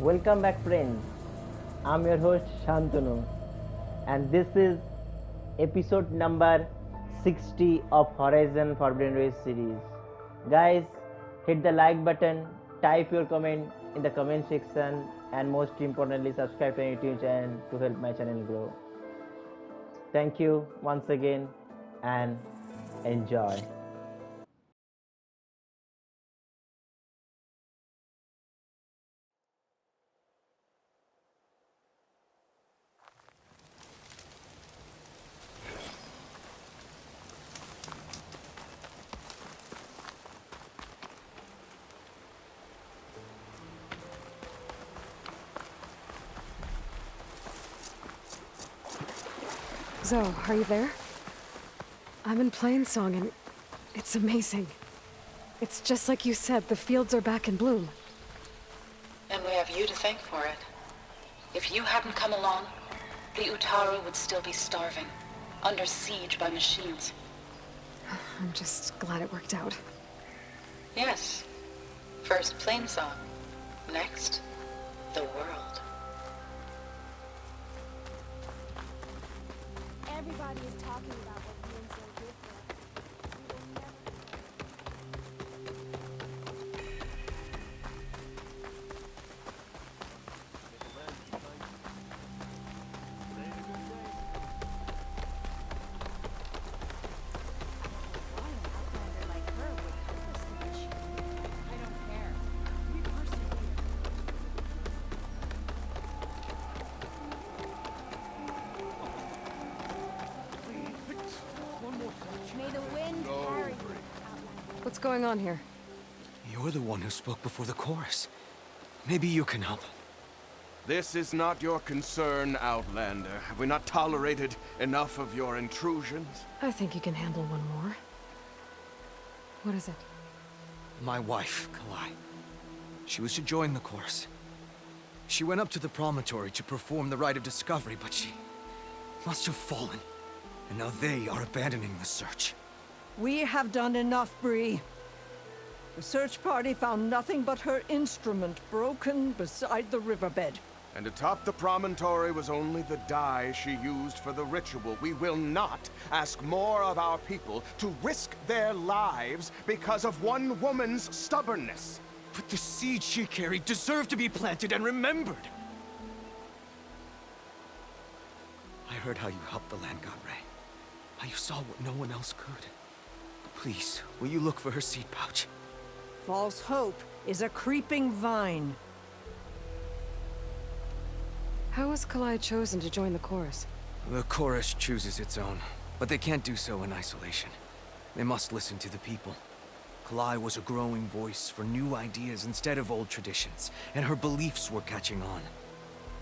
Welcome back, friends. I'm your host Shantanu, and this is episode number 60 of Horizon Forbidden West series. Guys, hit the like button, type your comment in the comment section, and most importantly, subscribe to my YouTube channel to help my channel grow. Thank you once again and enjoy. Zoe, are you there? I'm in Plainsong and it's amazing. It's just like you said, the fields are back in bloom. And we have you to thank for it. If you hadn't come along, the Utaru would still be starving, under siege by machines. I'm just glad it worked out. Yes. First Plainsong. Next, the world. Everybody is talking about what you and Zoe did for us. We will never... Why an outlander like her would help us so much? I don't care. We persevere. May the wind carry you, outlander. What's going on here? You're the one who spoke before the chorus. Maybe you can help. This is not your concern, Outlander. Have we not tolerated enough of your intrusions? I think you can handle one more. What is it? My wife, Kalae. She was to join the chorus. She went up to the Promontory to perform the rite of discovery, but she must have fallen. And now they are abandoning the search. We have done enough, Bree. The search party found nothing but her instrument broken beside the riverbed. And atop the promontory was only the dye she used for the ritual. We will not ask more of our people to risk their lives because of one woman's stubbornness. But the seeds she carried deserve to be planted and remembered. I heard how you helped the land god Ray. How you saw what no one else could. Please, will you look for her seed pouch? False hope is a creeping vine. How was Kalae chosen to join the chorus? The chorus chooses its own, but they can't do so in isolation. They must listen to the people. Kalae was a growing voice for new ideas instead of old traditions, and her beliefs were catching on.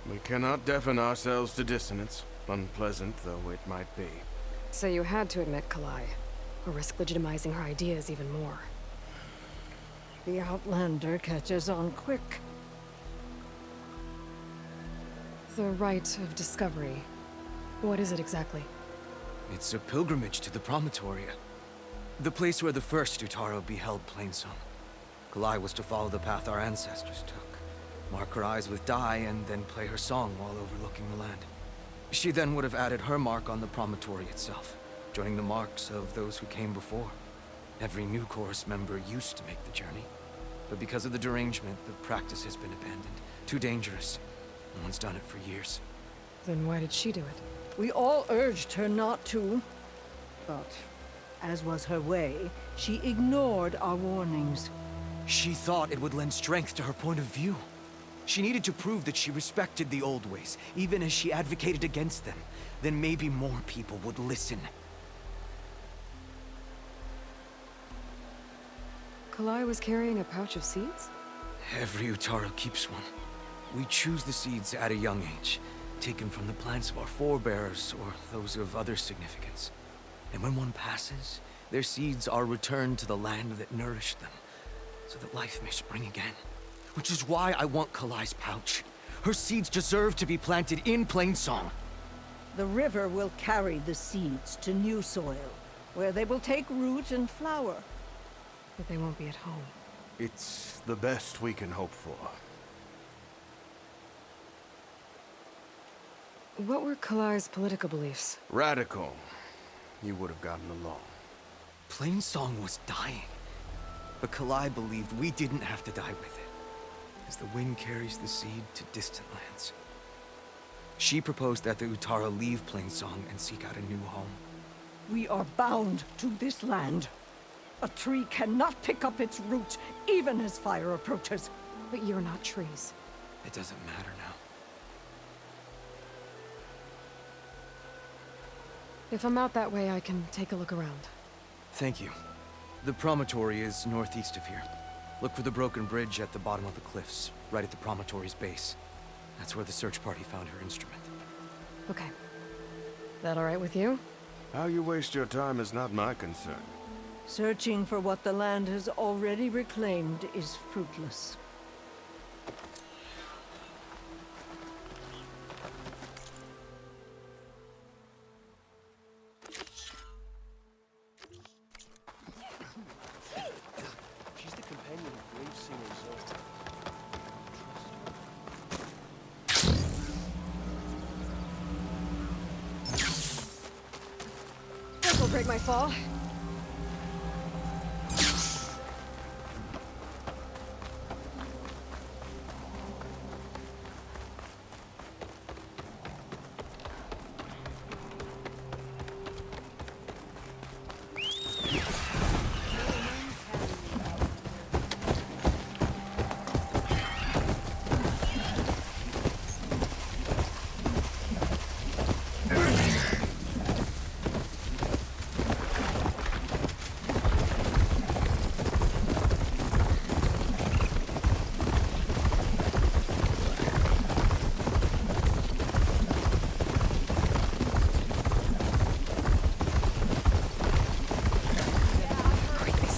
We cannot deafen ourselves to dissonance, unpleasant though it might be. So you had to admit Kalae, or risk legitimizing her ideas even more. The Outlander catches on quick. The rite of discovery. What is it exactly? It's a pilgrimage to the Promontory. The place where the first Utaru beheld Plainsong. Kalae was to follow the path our ancestors took. Mark her eyes with dye and then play her song while overlooking the land. She then would have added her mark on the promontory itself, joining the marks of those who came before. Every new chorus member used to make the journey, but because of the derangement, the practice has been abandoned. Too dangerous. No one's done it for years. Then why did she do it? We all urged her not to, but as was her way, she ignored our warnings. She thought it would lend strength to her point of view. She needed to prove that she respected the old ways, even as she advocated against them. Then maybe more people would listen. Kalae was carrying a pouch of seeds? Every Utaru keeps one. We choose the seeds at a young age, taken from the plants of our forebears or those of other significance. And when one passes, their seeds are returned to the land that nourished them, so that life may spring again. Which is why I want Kalae's pouch. Her seeds deserve to be planted in Plainsong. The river will carry the seeds to new soil, where they will take root and flower. But they won't be at home. It's the best we can hope for. What were Kalae's political beliefs? Radical. You would have gotten along. Plainsong was dying. But Kalae believed we didn't have to die with it, as the wind carries the seed to distant lands. She proposed that the Utaru leave Plainsong and seek out a new home. We are bound to this land. A tree cannot pick up its roots, even as fire approaches. But you're not trees. It doesn't matter now. If I'm out that way, I can take a look around. Thank you. The Promontory is northeast of here. Look for the broken bridge at the bottom of the cliffs, right at the Promontory's base. That's where the search party found her instrument. Okay. That all right with you? How you waste your time is not my concern. Searching for what the land has already reclaimed is fruitless. She's the companion of grave singer Zoe. This'll break my fall.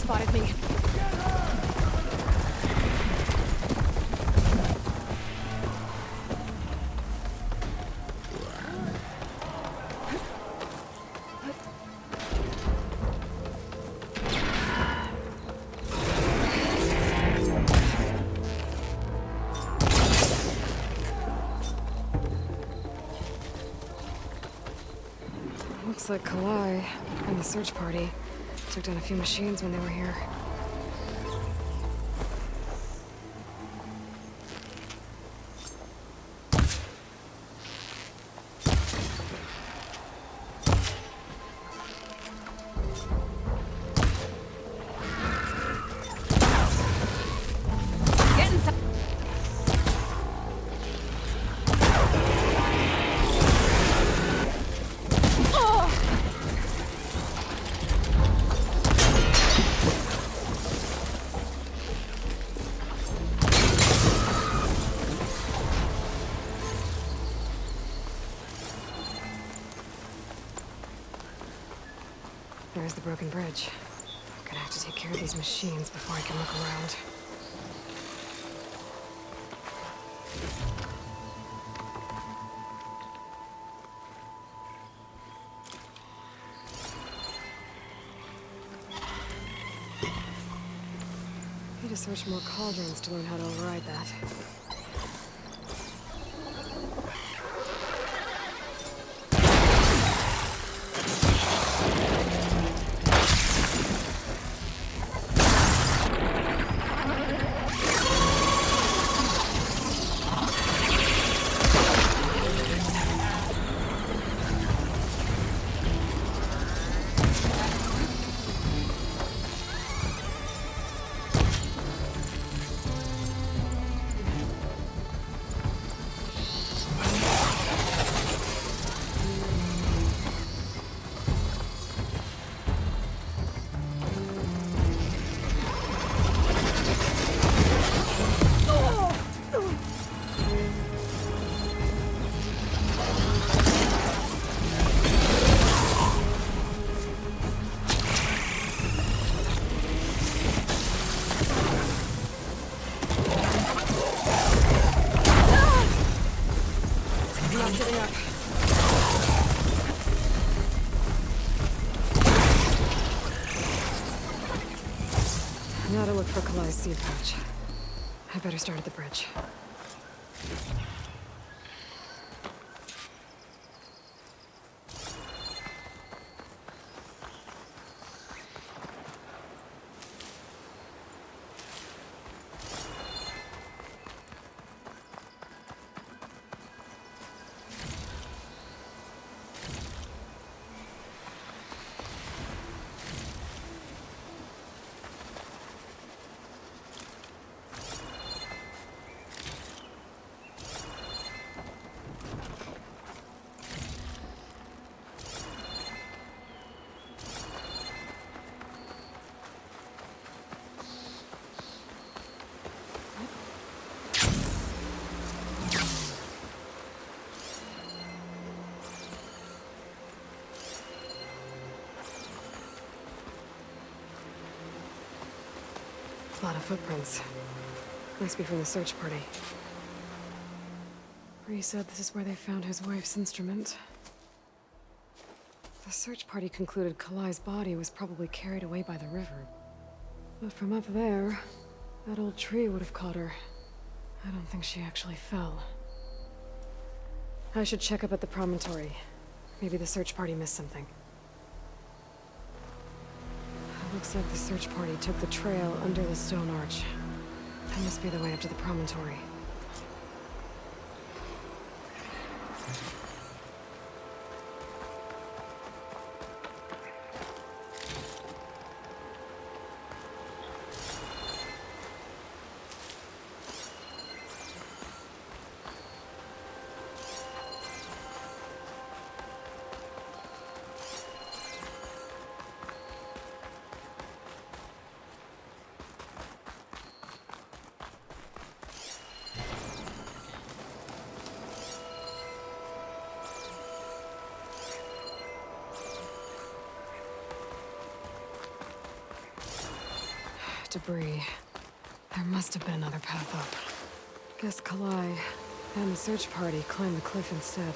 Spotted me. Looks like Kalae and the search party took down a few machines when they were here. Getting some. There's the broken bridge. I'm gonna have to take care of these machines before I can look around. Need to search more cauldrons to learn how to override that. Now to look for Kalae's seed pouch. I better start at the bridge. lot of footprints. Must be from the search party. Bree said this is where they found his wife's instrument. The search party concluded Kalae's body was probably carried away by the river. But from up there, that old tree would have caught her. I don't think she actually fell. I should check up at the Promontory. Maybe the search party missed something. It looks like the search party took the trail under the stone arch. That must be the way up to the Promontory. Debris. There must have been another path up. Guess Kalae and the search party climbed the cliff instead.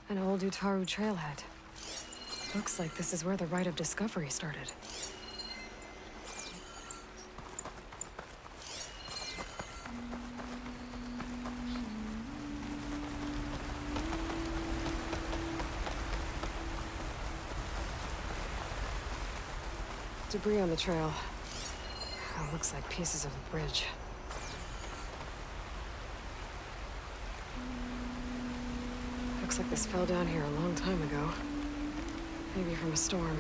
An old Utaru trailhead. Looks like this is where the Rite of Discovery started. Debris on the trail. Oh, looks like pieces of a bridge. Looks like this fell down here a long time ago. Maybe from a storm.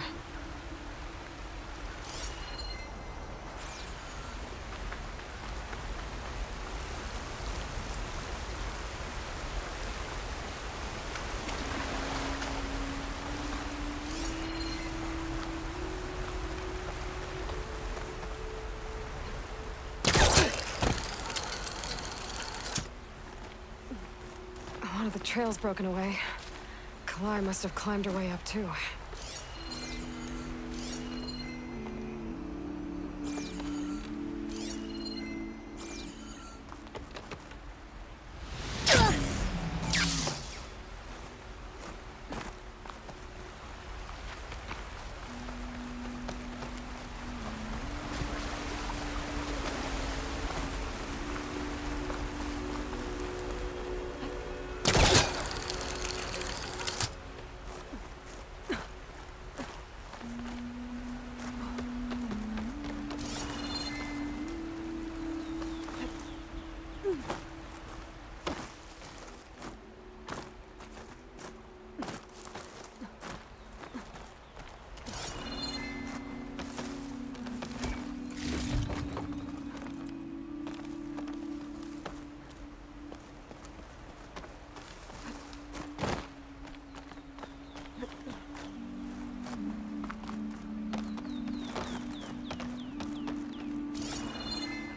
One of the trail's broken away. Kalae must have climbed her way up too.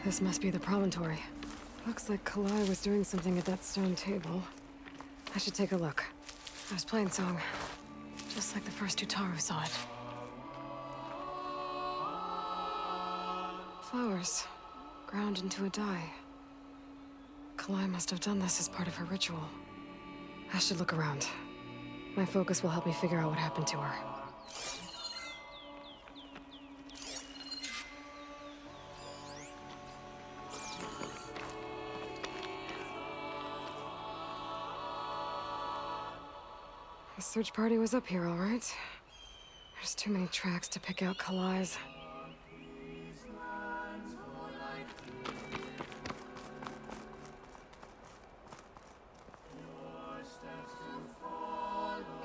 This must be the Promontory. Looks like Kalae was doing something at that stone table. I should take a look. There's Plainsong. Just like the first Utaru saw it. Flowers. Ground into a dye. Kalae must have done this as part of her ritual. I should look around. My focus will help me figure out what happened to her. The search party was up here, all right. There's too many tracks to pick out Kalae's.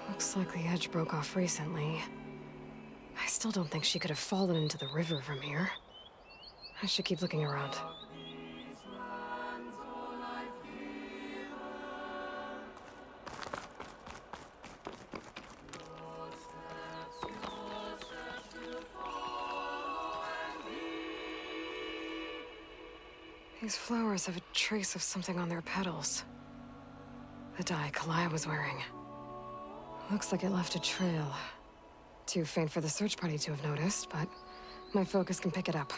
Looks like the edge broke off recently. I still don't think she could have fallen into the river from here. I should keep looking around. These flowers have a trace of something on their petals. The dye Kalae was wearing. Looks like it left a trail. Too faint for the search party to have noticed, but my focus can pick it up.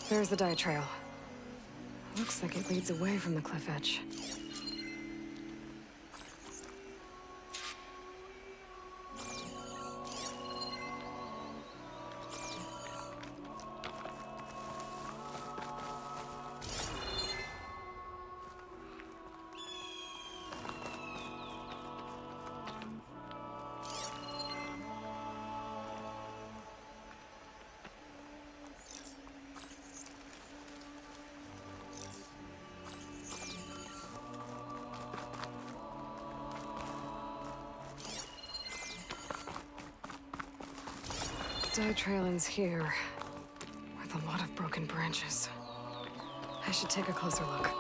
There's the dye trail. Looks like it leads away from the cliff edge. Dye trail ends here, with a lot of broken branches. I should take a closer look.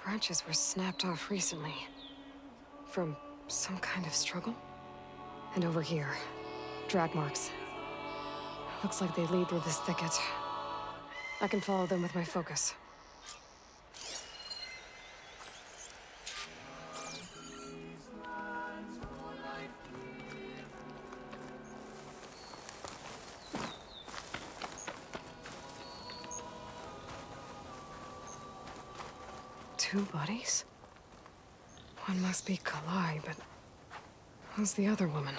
Branches were snapped off recently. From some kind of struggle? And over here, drag marks. Looks like they lead through this thicket. I can follow them with my focus. Two bodies? One must be Kalae, but who's the other woman?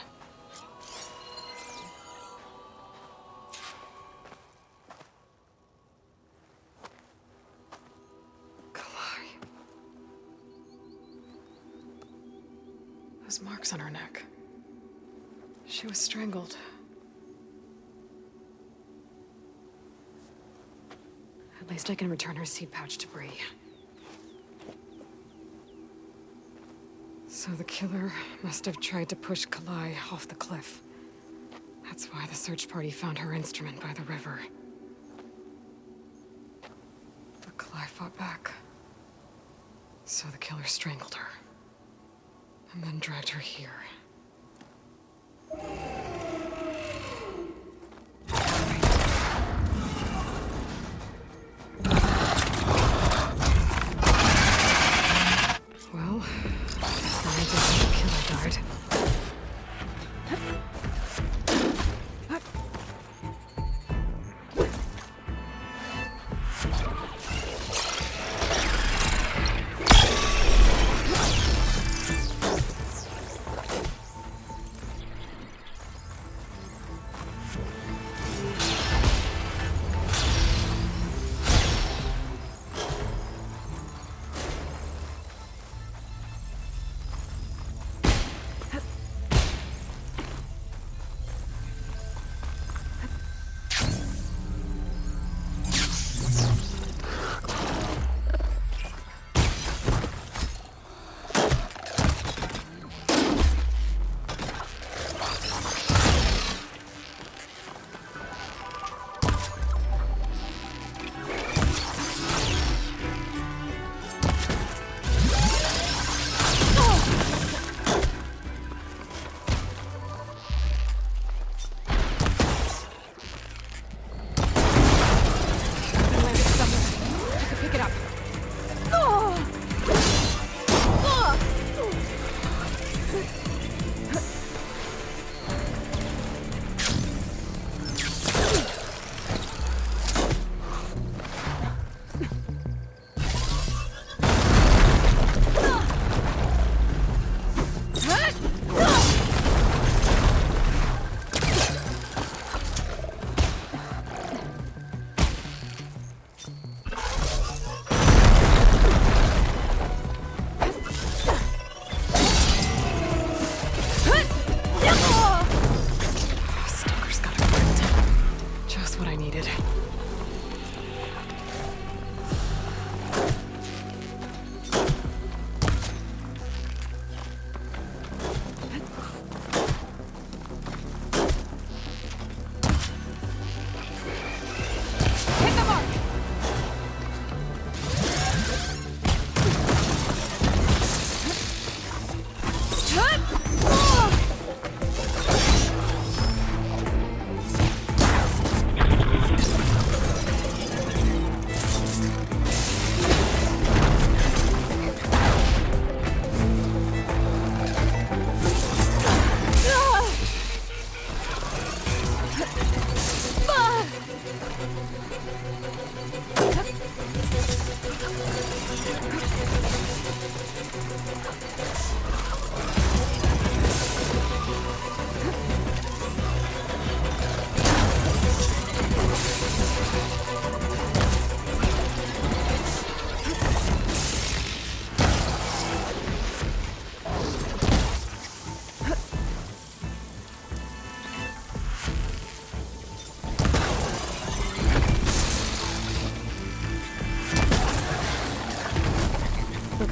Those marks on her neck. She was strangled. At least I can return her seed pouch to Bree. So the killer must have tried to push Kalae off the cliff. That's why the search party found her instrument by the river. But Kalae fought back. So the killer strangled her. And then dragged her here. Well, I guess the killer died.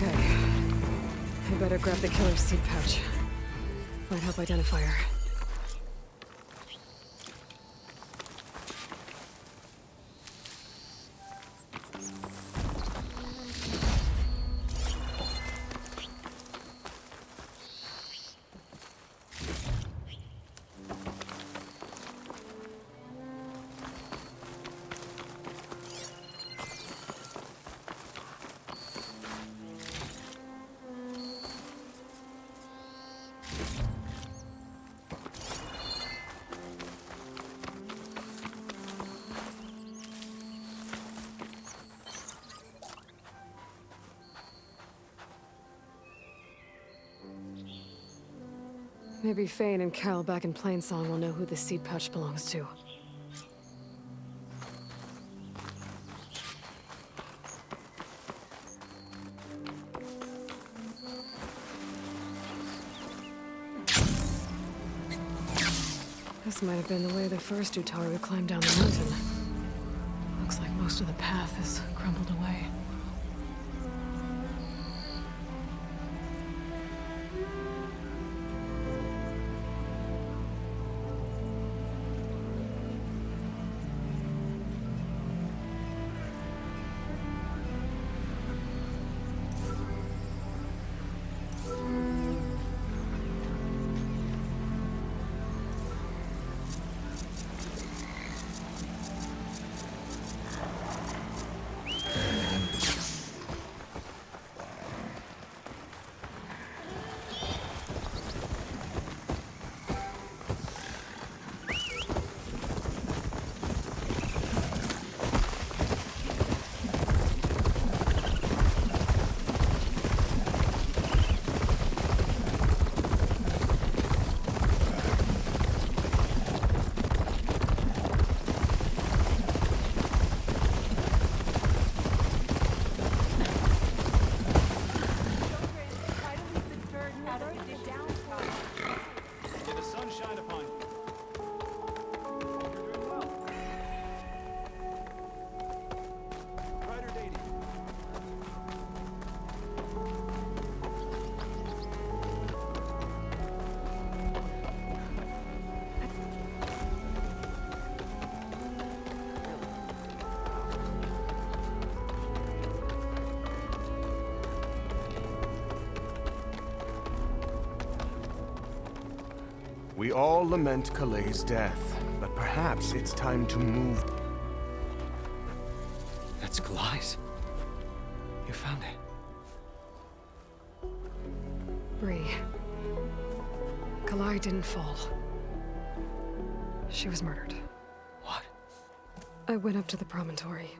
Okay. I better grab the killer's seed pouch. Might help identify her. Maybe Fane and Kel back in Plainsong will know who the seed pouch belongs to. This might have been the way the first Utaru climbed down the mountain. Looks like most of the path is crumbled away. We all lament Kalae's death, but perhaps it's time to move. That's Kalae's. You found it. Bree. Kalae didn't fall. She was murdered. What? I went up to the Promontory.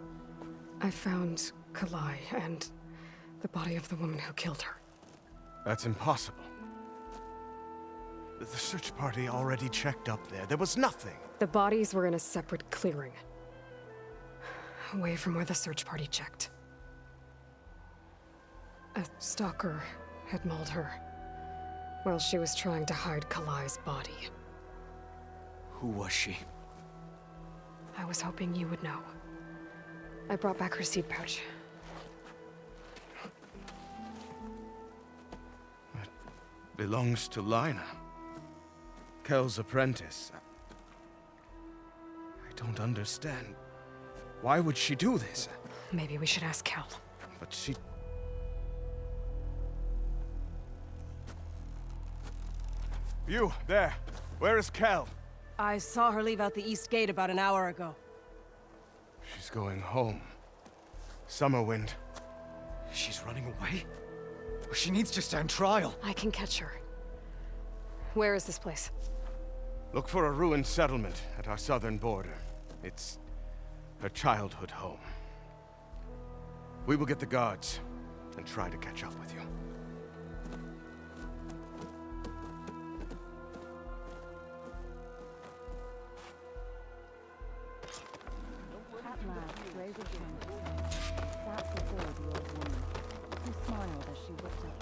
I found Kalae and the body of the woman who killed her. That's impossible. The search party already checked up there. There was nothing. The bodies were in a separate clearing. Away from where the search party checked. A stalker had mauled her while she was trying to hide Kalae's body. Who was she? I was hoping you would know. I brought back her seed pouch. It belongs to Lina. Kel's apprentice. I don't understand. Why would she do this? Maybe we should ask Kel. But she... You, there. Where is Kel? I saw her leave out the east gate about an hour ago. She's going home. Summerwind. She's running away? She needs to stand trial. I can catch her. Where is this place? Look for a ruined settlement at our southern border. It's her childhood home. We will get the guards and try to catch up with you. At last, rays of sunshine sat before the old woman, who smiled as she looked up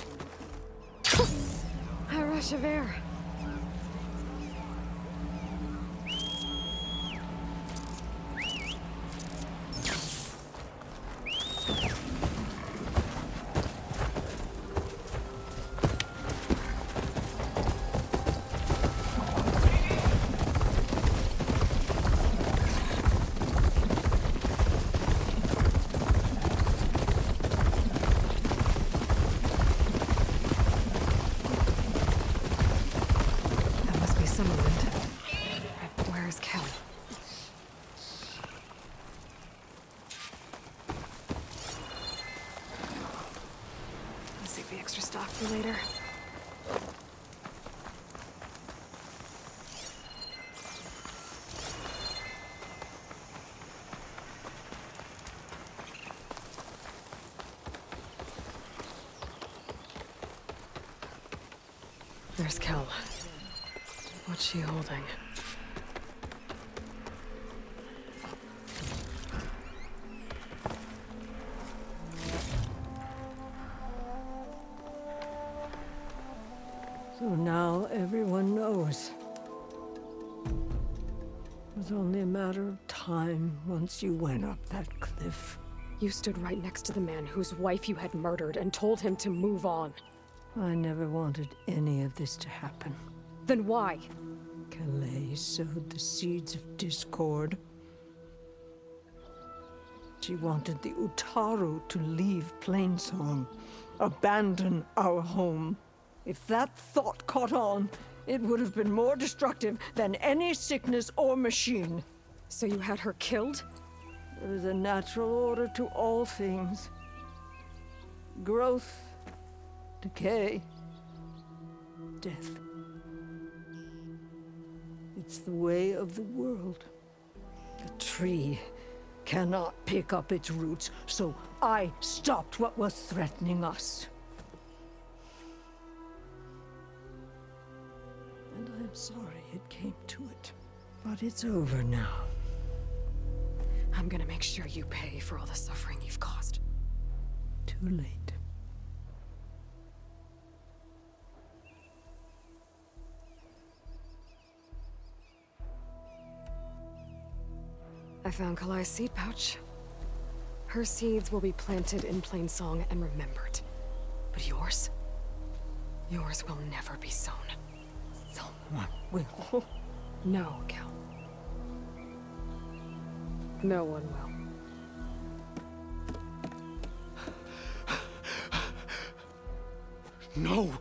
to him. A rush of air. extra stock for later. There's Kel. What's she holding? So now everyone knows. It was only a matter of time once you went up that cliff. You stood right next to the man whose wife you had murdered and told him to move on. I never wanted any of this to happen. Then why? Kalae sowed the seeds of discord. She wanted the Utaru to leave Plainsong, abandon our home. If that thought caught on, it would have been more destructive than any sickness or machine. So you had her killed? There is a natural order to all things. Growth, decay, death. It's the way of the world. The tree cannot pick up its roots, so I stopped what was threatening us. And I'm sorry it came to it. But it's over now. I'm gonna make sure you pay for all the suffering you've caused. Too late. I found Kalae's seed pouch. Her seeds will be planted in Plainsong and remembered. But yours? Yours will never be sown. Someone will. No, Kel. No one will. No!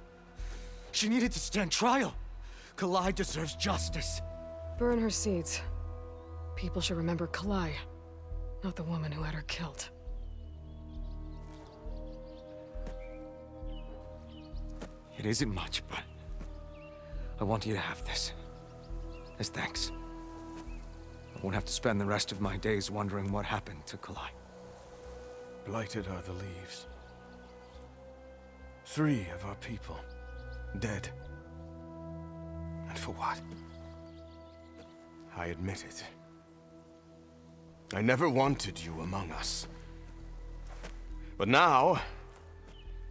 She needed to stand trial! Kalae deserves justice! Burn her seeds. People should remember Kalae, not the woman who had her killed. It isn't much, but I want you to have this. As thanks. I won't have to spend the rest of my days wondering what happened to Kalae. Blighted are the leaves. 3 of our people, dead. And for what? I admit it. I never wanted you among us. But now,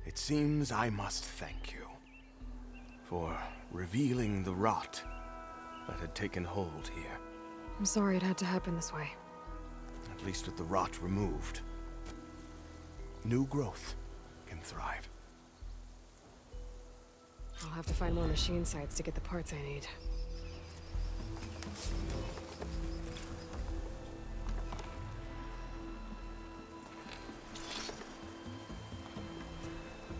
it seems I must thank you for revealing the rot that had taken hold here. I'm sorry it had to happen this way. At least with the rot removed, new growth can thrive. I'll have to find more machine sites to get the parts I need.